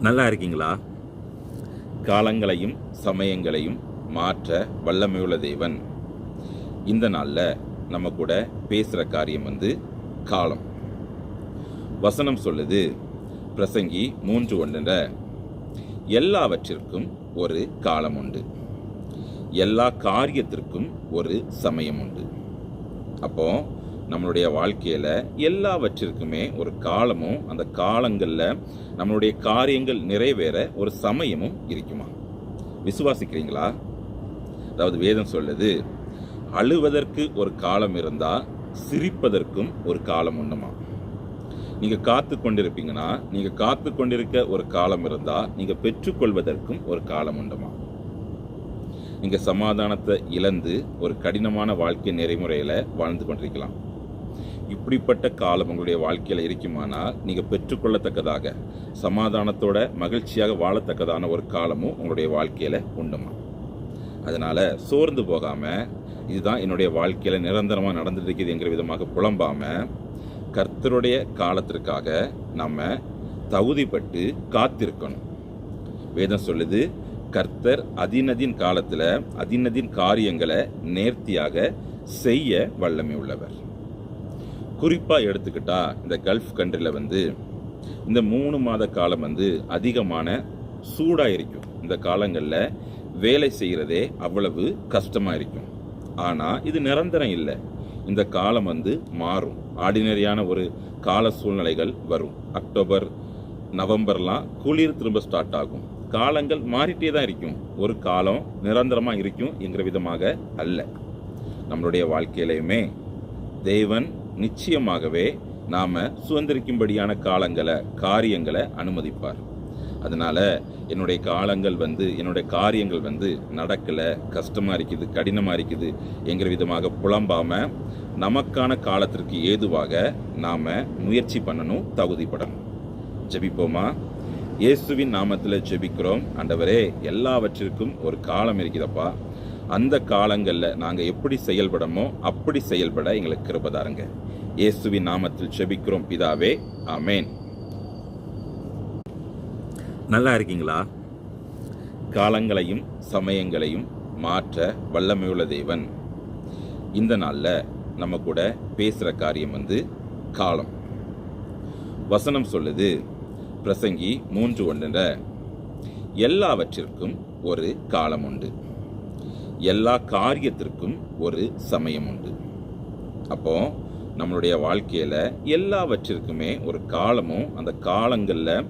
நல்லா இருக்கீங்களா? காலங்களையும் சமயங்களையும் மாற்ற வல்லமையுள்ள தேவன் இந்த நாளில் நம்ம கூட பேசுகிற காரியம் காலம். வசனம் சொல்லுது, பிரசங்கி 3:1, எல்லாவற்றிற்கும் ஒரு காலம் உண்டு, எல்லா காரியத்திற்கும் ஒரு சமயம் உண்டு. அப்போ நம்மளுடைய வாழ்க்கையில் எல்லாவற்றிற்குமே ஒரு காலமும், அந்த காலங்களில் நம்மளுடைய காரியங்கள் நிறைவேற ஒரு சமயமும் இருக்குமா? விசுவாசிக்கிறீங்களா? அதாவது வேதம் சொல்லுது, அழுவதற்கு ஒரு காலம் இருந்தால் சிரிப்பதற்கும் ஒரு காலம் உண்டுமா. நீங்கள் காத்து கொண்டிருப்பீங்கன்னா, நீங்கள் காத்து கொண்டிருக்க ஒரு காலம் இருந்தால் நீங்கள் பெற்றுக்கொள்வதற்கும் ஒரு காலம் உண்டுமா. நீங்கள் சமாதானத்தை இழந்து ஒரு கடினமான வாழ்க்கை நெறிமுறையில் வாழ்ந்து கொண்டிருக்கலாம். இப்படிப்பட்ட காலம் உங்களுடைய வாழ்க்கையில் இருக்குமானால் நீங்கள் பெற்றுக்கொள்ளத்தக்கதாக சமாதானத்தோட மகிழ்ச்சியாக வாழத்தக்கதான ஒரு காலமும் உங்களுடைய வாழ்க்கையில் உண்டுமா. அதனால் சோர்ந்து போகாமல், இதுதான் என்னுடைய வாழ்க்கையில் நிரந்தரமாக நடந்துட்டு இருக்குது என்கிற விதமாக புலம்பாமல், கர்த்தருடைய காலத்திற்காக நம்ம தகுதிப்பட்டு காத்திருக்கணும். வேதம் சொல்லுது, கர்த்தர் அதினதின் காலத்தில் அதினதின் காரியங்களை நேர்த்தியாக செய்ய வல்லமை உள்ளவர். குறிப்பாக எடுத்துக்கிட்டா இந்த கல்ஃப் கண்ட்ரியில் இந்த 3 மாத காலம் அதிகமான சூடாக இருக்கும். இந்த காலங்களில் வேலை செய்கிறதே அவ்வளவு கஷ்டமாக இருக்கும். ஆனால் இது நிரந்தரம் இல்லை. இந்த காலம் மாறும். ஆர்டினரியான ஒரு கால சூழ்நிலைகள் வரும். அக்டோபர் நவம்பர்லாம் குளிர் திரும்ப ஸ்டார்ட் ஆகும். காலங்கள் மாறிட்டே தான் இருக்கும். ஒரு காலம் நிரந்தரமாக இருக்கும் என்கிற விதமாக அல்ல. நம்மளுடைய வாழ்க்கையிலையுமே தேவன் நிச்சயமாகவே நாம் சுதந்திரிக்கும்படியான காரியங்களை அனுமதிப்பார். அதனால் என்னுடைய காலங்கள் என்னுடைய காரியங்கள் நடக்கலை, கஷ்டமாக இருக்குது, கடினமாக இருக்குது என்கிற விதமாக புலம்பாமல் நமக்கான காலத்திற்கு ஏதுவாக நாம் முயற்சி பண்ணணும், தகுதிப்படணும். ஜெபிப்போமா? இயேசுவின் நாமத்தில் ஜெபிக்கிறோம். ஆண்டவரே, எல்லாவற்றிற்கும் ஒரு காலம் இருக்கிறப்பா. அந்த காலங்களில் நாங்கள் எப்படி செயல்படமோ அப்படி செயல்பட எங்களுக்கு கிருபை தாருங்க. இயேசுவின் நாமத்தில் ஜெபிக்கிறோம் பிதாவே, ஆமேன். நல்லா இருக்கீங்களா? காலங்களையும் சமயங்களையும் மாற்ற வல்லமையுள்ள தேவன் இந்த நாளில் நம்ம கூட பேசுகிற காரியம் காலம். வசனம் சொல்லுது, பிரசங்கி 3:1, எல்லாவற்றிற்கும் ஒரு காலம் உண்டு, எல்லா காரியத்திற்கும் ஒரு சமயம் உண்டு. அப்போ நம்மளுடைய வாழ்க்கையில் எல்லாவற்றிற்குமே ஒரு காலமும், அந்த காலங்களில்